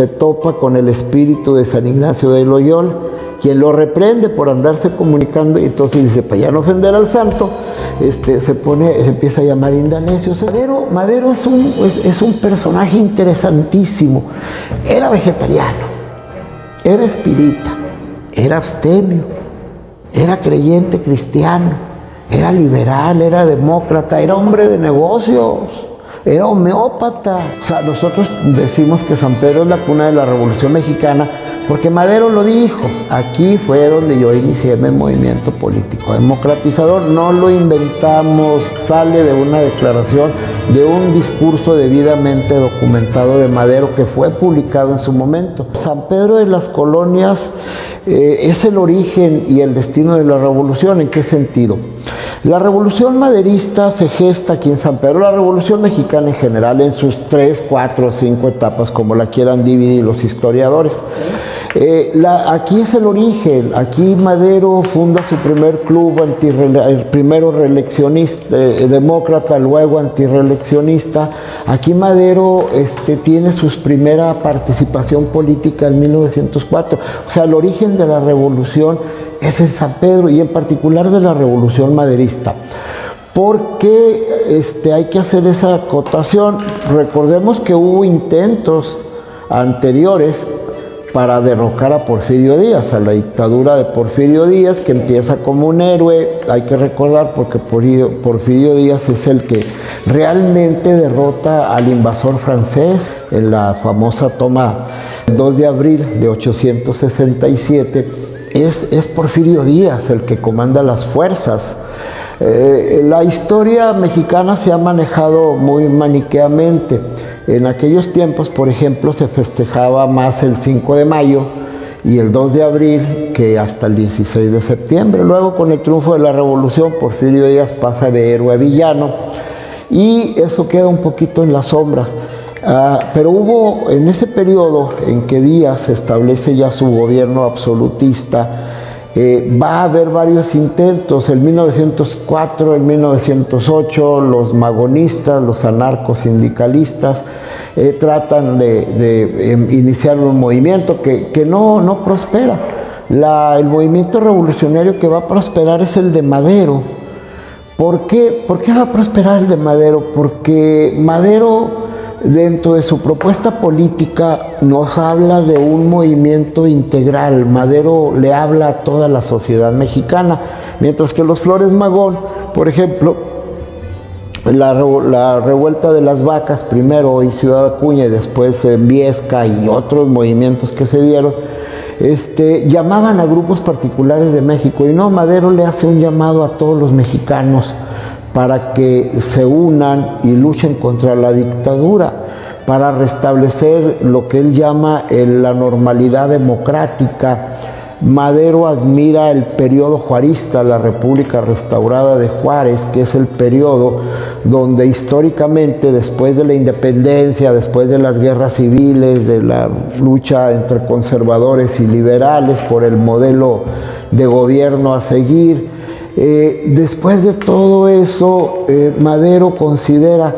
se topa con el espíritu de San Ignacio de Loyola, quien lo reprende por andarse comunicando, y entonces dice, para ya no ofender al santo, se empieza a llamar Indalecio. Madero es un personaje interesantísimo. Era vegetariano, era espírita, era abstemio, era creyente cristiano, era liberal, era demócrata, era hombre de negocios, era homeópata. O sea, nosotros decimos que San Pedro es la cuna de la Revolución Mexicana porque Madero lo dijo. Aquí fue donde yo inicié mi movimiento político democratizador. No lo inventamos, sale de una declaración, de un discurso debidamente documentado de Madero que fue publicado en su momento. San Pedro de las Colonias es el origen y el destino de la revolución. ¿En qué sentido? La revolución maderista se gesta aquí en San Pedro, la revolución mexicana en general, en sus 3, 4 o 5 etapas, como la quieran dividir los historiadores. Aquí es el origen. Aquí Madero funda su primer club primero reeleccionista, demócrata, luego antirreeleccionista. Aquí Madero tiene su primera participación política en 1904. O sea, el origen de la revolución es en San Pedro, y en particular de la revolución maderista. Porque hay que hacer esa acotación. Recordemos que hubo intentos anteriores para derrocar a Porfirio Díaz, a la dictadura de Porfirio Díaz, que empieza como un héroe, hay que recordar, porque Porfirio Díaz es el que realmente derrota al invasor francés en la famosa toma del 2 de abril de 867. Es Porfirio Díaz el que comanda las fuerzas. La historia mexicana se ha manejado muy maniqueamente. En aquellos tiempos, por ejemplo, se festejaba más el 5 de mayo y el 2 de abril que hasta el 16 de septiembre. Luego, con el triunfo de la revolución, Porfirio Díaz pasa de héroe a villano, y eso queda un poquito en las sombras. Pero hubo en ese periodo en que Díaz establece ya su gobierno absolutista, va a haber varios intentos. En 1904, en 1908, los magonistas, los anarcosindicalistas tratan de iniciar un movimiento que no prospera. El movimiento revolucionario que va a prosperar es el de Madero. ¿Por qué va a prosperar el de Madero? Porque Madero, dentro de su propuesta política, nos habla de un movimiento integral. Madero le habla a toda la sociedad mexicana, mientras que los Flores Magón, por ejemplo, la revuelta de las vacas, primero en Ciudad Acuña y después en Viesca, y otros movimientos que se dieron, llamaban a grupos particulares de México, y no, Madero le hace un llamado a todos los mexicanos para que se unan y luchen contra la dictadura, para restablecer lo que él llama la normalidad democrática. Madero admira el periodo juarista, la República Restaurada de Juárez, que es el periodo donde históricamente, después de la independencia, después de las guerras civiles, de la lucha entre conservadores y liberales por el modelo de gobierno a seguir, después de todo eso, Madero considera,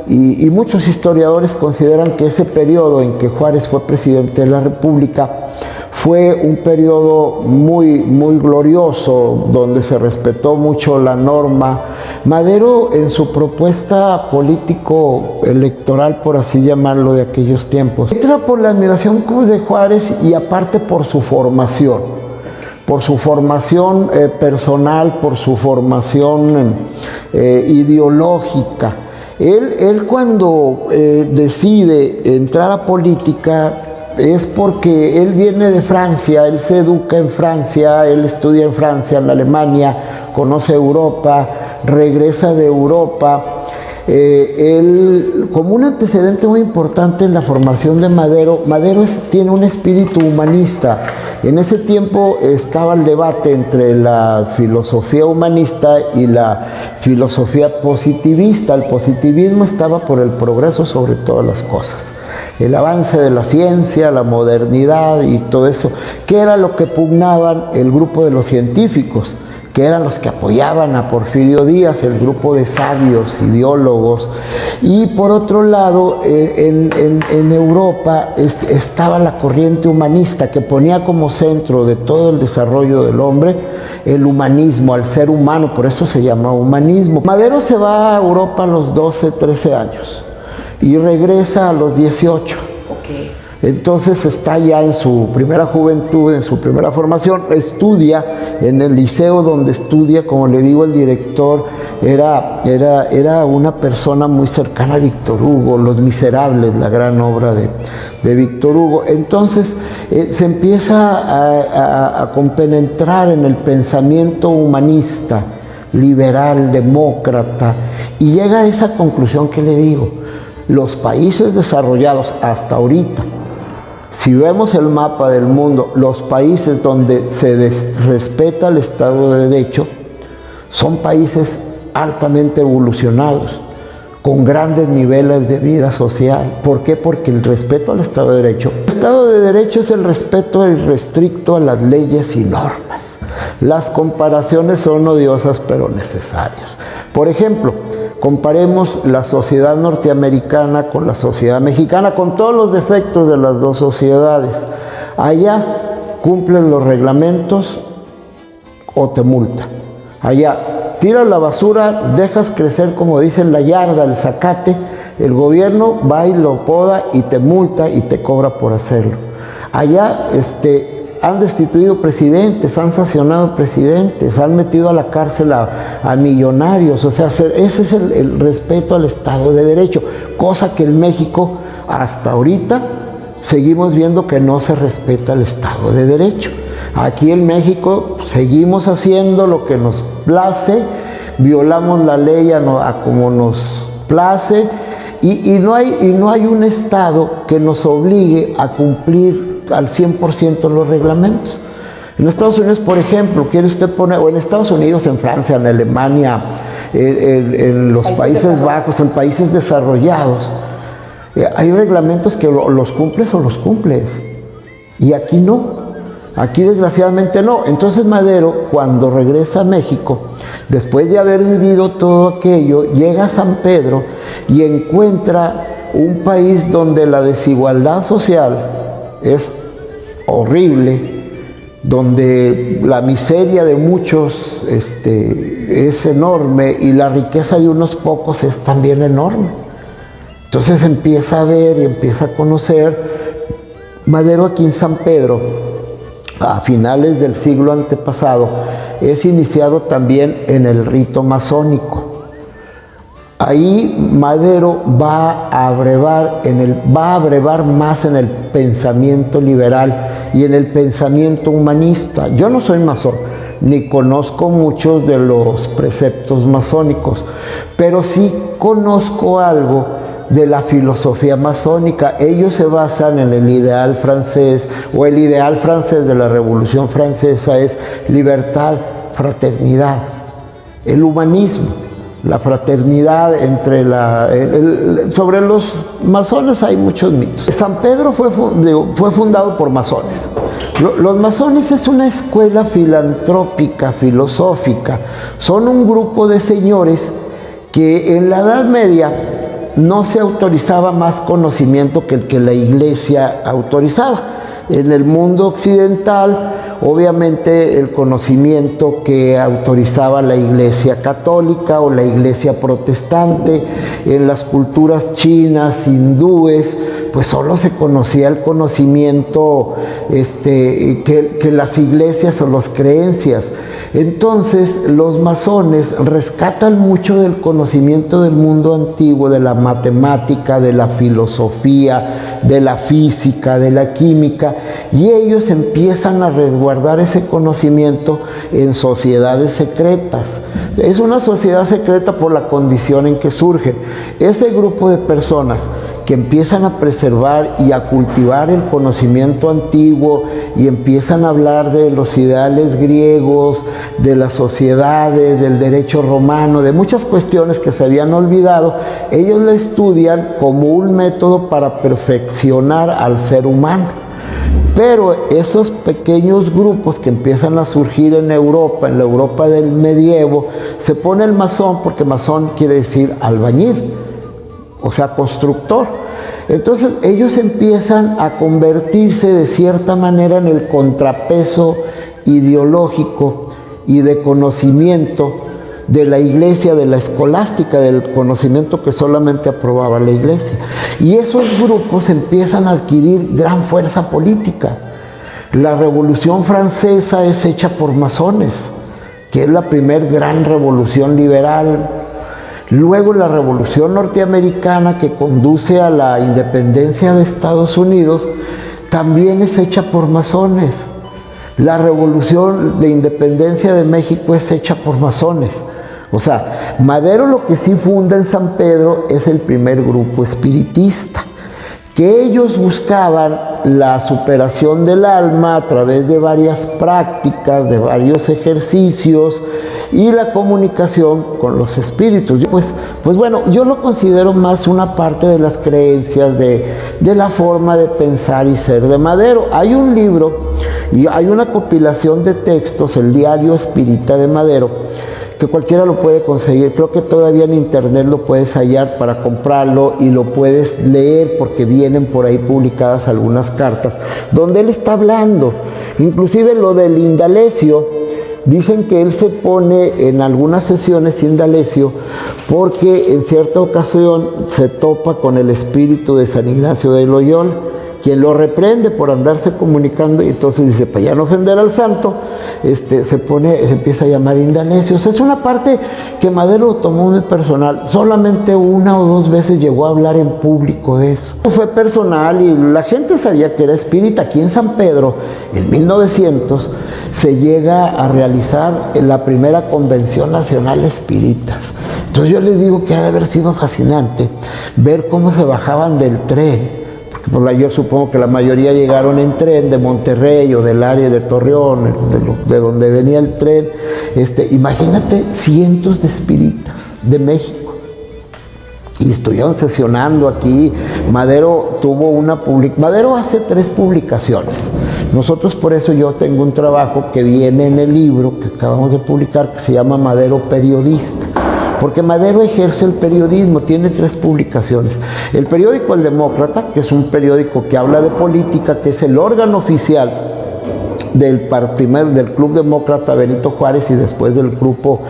y muchos historiadores consideran, que ese periodo en que Juárez fue presidente de la República fue un periodo muy, muy glorioso, donde se respetó mucho la norma. Madero, en su propuesta político-electoral, por así llamarlo, de aquellos tiempos, entra por la admiración de Juárez, y aparte por su formación personal, por su formación ideológica. Él cuando decide entrar a política es porque él viene de Francia, él se educa en Francia, él estudia en Francia, en Alemania, conoce Europa, regresa de Europa. Él, como un antecedente muy importante en la formación de Madero, tiene un espíritu humanista. En ese tiempo estaba el debate entre la filosofía humanista y la filosofía positivista. El positivismo estaba por el progreso sobre todas las cosas, el avance de la ciencia, la modernidad y todo eso, que era lo que pugnaban el grupo de los científicos, que eran los que apoyaban a Porfirio Díaz, el grupo de sabios, ideólogos. Y por otro lado, en Europa estaba la corriente humanista, que ponía como centro de todo el desarrollo del hombre el humanismo, al ser humano, por eso se llama humanismo. Madero se va a Europa a los 12, 13 años y regresa a los 18. Okay. Entonces está ya en su primera juventud, en su primera formación, estudia en el liceo donde estudia, como le digo, el director era una persona muy cercana a Víctor Hugo, Los Miserables, la gran obra de Víctor Hugo. Entonces se empieza a compenetrar en el pensamiento humanista, liberal, demócrata, y llega a esa conclusión que le digo: los países desarrollados hasta ahorita, si vemos el mapa del mundo, los países donde se respeta el Estado de Derecho son países altamente evolucionados, con grandes niveles de vida social. ¿Por qué? Porque el respeto al Estado de Derecho. El Estado de Derecho es el respeto irrestricto a las leyes y normas. Las comparaciones son odiosas pero necesarias. Por ejemplo, comparemos la sociedad norteamericana con la sociedad mexicana, con todos los defectos de las dos sociedades. Allá cumplen los reglamentos o te multan. Allá tiras la basura, dejas crecer, como dicen, la yarda, el zacate, el gobierno va y lo poda y te multa y te cobra por hacerlo. Allá han destituido presidentes, han sancionado presidentes, han metido a la cárcel a millonarios. O sea, ese es el respeto al Estado de Derecho, cosa que en México hasta ahorita seguimos viendo que no se respeta el Estado de Derecho. Aquí en México seguimos haciendo lo que nos place, violamos la ley a como nos place, y no hay un Estado que nos obligue a cumplir al 100% los reglamentos. En Estados Unidos, por ejemplo, quiere usted poner, o en Estados Unidos, en Francia, en Alemania, en los Países Bajos, en países desarrollados, hay reglamentos que los cumples o los cumples, y aquí no. Aquí desgraciadamente no. Entonces Madero, cuando regresa a México, después de haber vivido todo aquello, llega a San Pedro y encuentra un país donde la desigualdad social es horrible, donde la miseria de muchos es enorme y la riqueza de unos pocos es también enorme. Entonces empieza a ver y empieza a conocer. Madero aquí en San Pedro, a finales del siglo antepasado, es iniciado también en el rito masónico. Ahí Madero va a abrevar más en el pensamiento liberal y en el pensamiento humanista. Yo no soy masón, ni conozco muchos de los preceptos masónicos, pero sí conozco algo de la filosofía masónica. Ellos se basan en el ideal francés, o el ideal francés de la Revolución Francesa es libertad, fraternidad, el humanismo, la fraternidad entre sobre los masones hay muchos mitos. San Pedro fue fundado por masones. Los masones es una escuela filantrópica, filosófica. Son un grupo de señores que en la Edad Media no se autorizaba más conocimiento que el que la Iglesia autorizaba. En el mundo occidental, obviamente, el conocimiento que autorizaba la Iglesia católica o la Iglesia protestante. En las culturas chinas, hindúes, pues solo se conocía el conocimiento que las iglesias o las creencias. Entonces los masones rescatan mucho del conocimiento del mundo antiguo, de la matemática, de la filosofía, de la física, de la química, y ellos empiezan a resguardar ese conocimiento en sociedades secretas. Es una sociedad secreta por la condición en que surge. Ese grupo de personas que empiezan a preservar y a cultivar el conocimiento antiguo y empiezan a hablar de los ideales griegos, de las sociedades, del derecho romano, de muchas cuestiones que se habían olvidado, ellos lo estudian como un método para perfeccionar al ser humano. Pero esos pequeños grupos que empiezan a surgir en Europa, en la Europa del medievo, se pone el masón, porque masón quiere decir albañil, o sea, constructor. Entonces ellos empiezan a convertirse de cierta manera en el contrapeso ideológico y de conocimiento de la iglesia, de la escolástica, del conocimiento que solamente aprobaba la iglesia. Y esos grupos empiezan a adquirir gran fuerza política. La Revolución Francesa es hecha por masones, que es la primer gran revolución liberal. Luego la Revolución Norteamericana, que conduce a la independencia de Estados Unidos, también es hecha por masones. La Revolución de Independencia de México es hecha por masones. O sea, Madero lo que sí funda en San Pedro es el primer grupo espiritista, que ellos buscaban la superación del alma a través de varias prácticas, de varios ejercicios y la comunicación con los espíritus. Pues bueno, yo lo considero más una parte de las creencias, de la forma de pensar y ser de Madero. Hay un libro y hay una compilación de textos, el Diario Espírita de Madero, que cualquiera lo puede conseguir. Creo que todavía en internet lo puedes hallar para comprarlo y lo puedes leer, porque vienen por ahí publicadas algunas cartas donde él está hablando, inclusive lo del Indalecio. Dicen que él se pone en algunas sesiones Indalecio porque en cierta ocasión se topa con el espíritu de San Ignacio de Loyola, quien lo reprende por andarse comunicando, y entonces dice, para ya no ofender al santo, se empieza a llamar Indalecios. Es una parte que Madero tomó muy personal. Solamente una o dos veces llegó a hablar en público de eso. Fue personal y la gente sabía que era espírita. Aquí en San Pedro, en 1900, se llega a realizar la primera Convención Nacional Espíritas. Entonces yo les digo que ha de haber sido fascinante ver cómo se bajaban del tren. Yo supongo que la mayoría llegaron en tren de Monterrey o del área de Torreón, de donde venía el tren. Imagínate, cientos de espíritas de México. Y estuvieron sesionando aquí. Madero tuvo Madero hace 3 publicaciones. Nosotros, por eso yo tengo un trabajo que viene en el libro que acabamos de publicar, que se llama Madero Periodista. Porque Madero ejerce el periodismo, tiene 3 publicaciones. El periódico El Demócrata, que es un periódico que habla de política, que es el órgano oficial del Club Demócrata Benito Juárez y después del grupo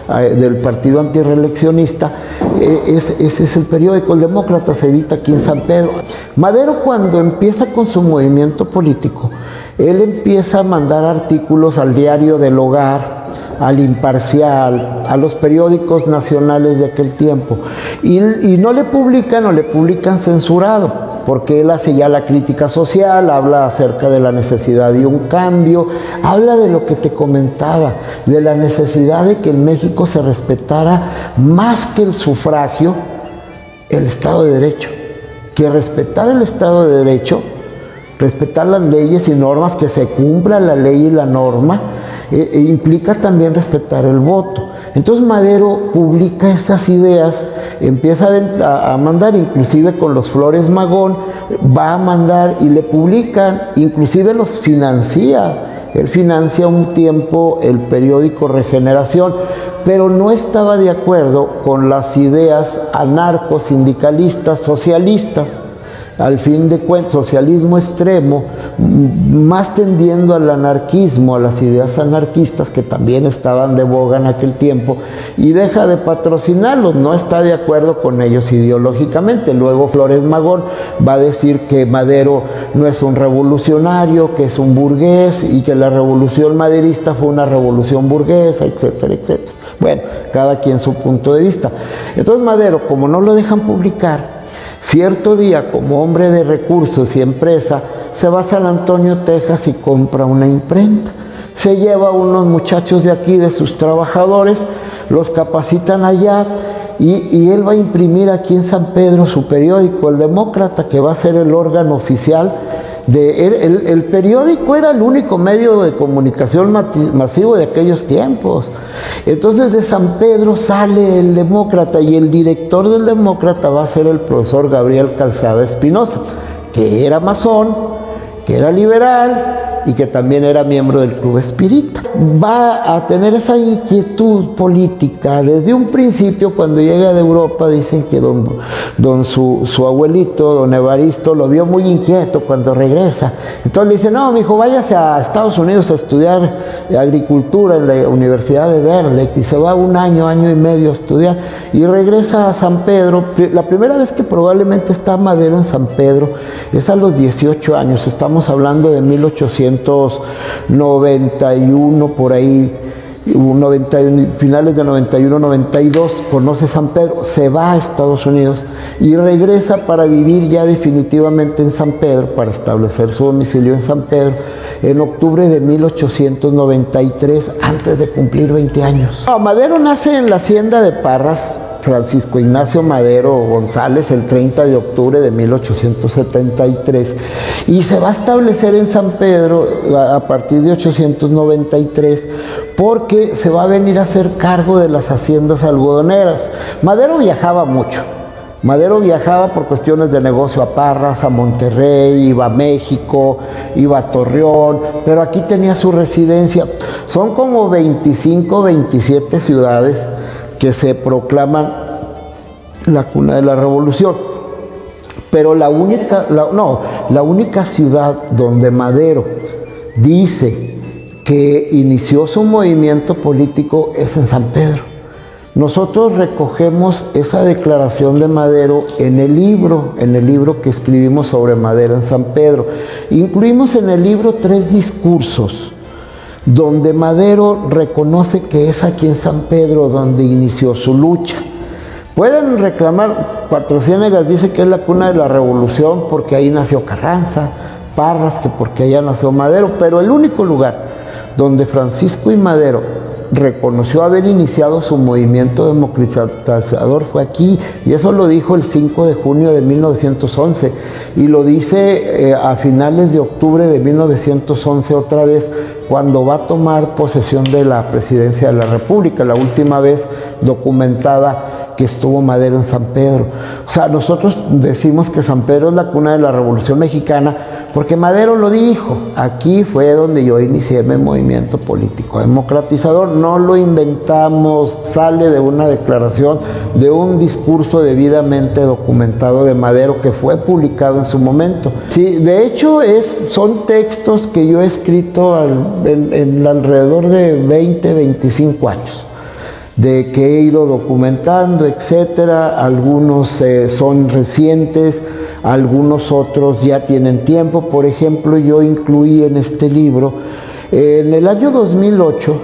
del Partido Antirreeleccionista. Ese es el periódico El Demócrata, se edita aquí en San Pedro. Madero, cuando empieza con su movimiento político, él empieza a mandar artículos al Diario del Hogar, al Imparcial, a los periódicos nacionales de aquel tiempo, y no le publican, o le publican censurado, porque él hace ya la crítica social, habla acerca de la necesidad de un cambio, habla de lo que te comentaba, de la necesidad de que en México se respetara más que el sufragio, el Estado de Derecho, que respetar el Estado de Derecho, respetar las leyes y normas, que se cumpla la ley y la norma, implica también respetar el voto. Entonces Madero publica estas ideas, empieza a mandar, inclusive con los Flores Magón, va a mandar y le publican, inclusive los financia. Él financia un tiempo el periódico Regeneración, pero no estaba de acuerdo con las ideas anarcosindicalistas, socialistas. Al fin de cuentas, socialismo extremo, más tendiendo al anarquismo, a las ideas anarquistas que también estaban de boga en aquel tiempo, y deja de patrocinarlos, no está de acuerdo con ellos ideológicamente. Luego Flores Magón va a decir que Madero no es un revolucionario, que es un burgués, y que la revolución maderista fue una revolución burguesa, etcétera, etcétera. Bueno, cada quien su punto de vista. Entonces Madero, como no lo dejan publicar, cierto día, como hombre de recursos y empresa, se va a San Antonio, Texas, y compra una imprenta. Se lleva a unos muchachos de aquí, de sus trabajadores, los capacitan allá, y él va a imprimir aquí en San Pedro su periódico, El Demócrata, que va a ser el órgano oficial. El periódico era el único medio de comunicación masivo de aquellos tiempos. Entonces de San Pedro sale El Demócrata, y el director del Demócrata va a ser el profesor Gabriel Calzada Espinosa, que era masón, que era liberal y que también era miembro del Club Espírita. Va a tener esa inquietud política desde un principio. Cuando llega de Europa, dicen que su abuelito, don Evaristo, lo vio muy inquieto cuando regresa. Entonces le dice, no, mijo, váyase a Estados Unidos a estudiar agricultura en la Universidad de Berkeley, y se va un año y medio a estudiar, y regresa a San Pedro. La primera vez que probablemente está Madero en San Pedro es a los 18 años, estamos hablando de 1891, por ahí, finales de 91, 92, conoce San Pedro, se va a Estados Unidos y regresa para vivir ya definitivamente en San Pedro, para establecer su domicilio en San Pedro, en octubre de 1893, antes de cumplir 20 años. Madero nace en la hacienda de Parras, Francisco Ignacio Madero González, el 30 de octubre de 1873, y se va a establecer en San Pedro a partir de 1893, porque se va a venir a hacer cargo de las haciendas algodoneras. Madero viajaba mucho. Madero viajaba por cuestiones de negocio a Parras, a Monterrey, iba a México, iba a Torreón, pero aquí tenía su residencia. Son como 25, 27 ciudades que se proclaman la cuna de la revolución. Pero la única ciudad donde Madero dice que inició su movimiento político es en San Pedro. Nosotros recogemos esa declaración de Madero en el libro que escribimos sobre Madero en San Pedro. Incluimos en el libro 3 discursos donde Madero reconoce que es aquí en San Pedro donde inició su lucha. Pueden reclamar, Cuatro Ciénegas dice que es la cuna de la revolución porque ahí nació Carranza, Parras, que porque allá nació Madero, pero el único lugar donde Francisco I. Madero reconoció haber iniciado su movimiento democratizador fue aquí, y eso lo dijo el 5 de junio de 1911, y lo dice a finales de octubre de 1911 otra vez, cuando va a tomar posesión de la presidencia de la República, la última vez documentada que estuvo Madero en San Pedro. O sea, nosotros decimos que San Pedro es la cuna de la Revolución Mexicana porque Madero lo dijo. Aquí fue donde yo inicié mi movimiento político democratizador. No lo inventamos, sale de una declaración, de un discurso debidamente documentado de Madero que fue publicado en su momento. Sí, de hecho son textos que yo he escrito en alrededor de 20, 25 años. De que he ido documentando, etcétera. Algunos son recientes, algunos otros ya tienen tiempo. Por ejemplo, yo incluí en este libro, en el año 2008,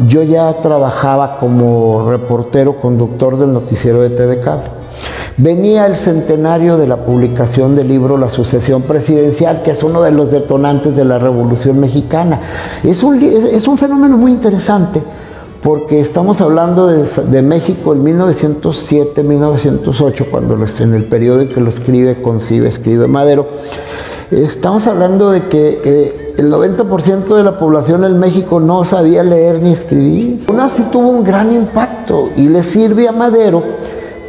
yo ya trabajaba como reportero, conductor del noticiero de TV Cable. Venía el centenario de la publicación del libro La Sucesión Presidencial, que es uno de los detonantes de la Revolución Mexicana. Es un fenómeno muy interesante, porque estamos hablando de México en 1907, 1908, cuando en el periodo en que lo escribe Madero. Estamos hablando de que el 90% de la población en México no sabía leer ni escribir. Aún así tuvo un gran impacto y le sirve a Madero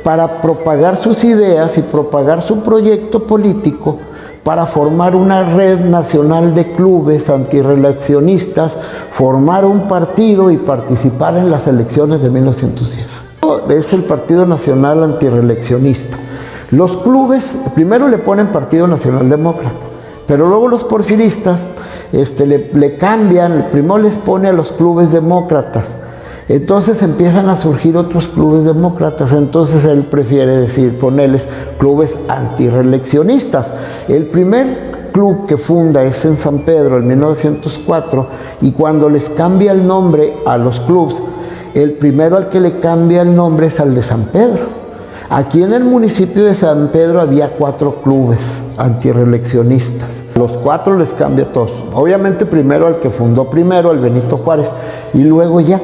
para propagar sus ideas y propagar su proyecto político, para formar una red nacional de clubes antirreeleccionistas, formar un partido y participar en las elecciones de 1910. Es el Partido Nacional Antirreeleccionista. Los clubes, primero le ponen Partido Nacional Demócrata, pero luego los porfiristas le cambian, primero les pone a los clubes demócratas. Entonces empiezan a surgir otros clubes demócratas, entonces él prefiere ponerles clubes antirreeleccionistas. El primer club que funda es en San Pedro en 1904, y cuando les cambia el nombre a los clubes, el primero al que le cambia el nombre es al de San Pedro. Aquí en el municipio de San Pedro había 4 clubes antirreeleccionistas. Los 4 les cambia todos. Obviamente primero al que fundó primero, al Benito Juárez, y luego ya.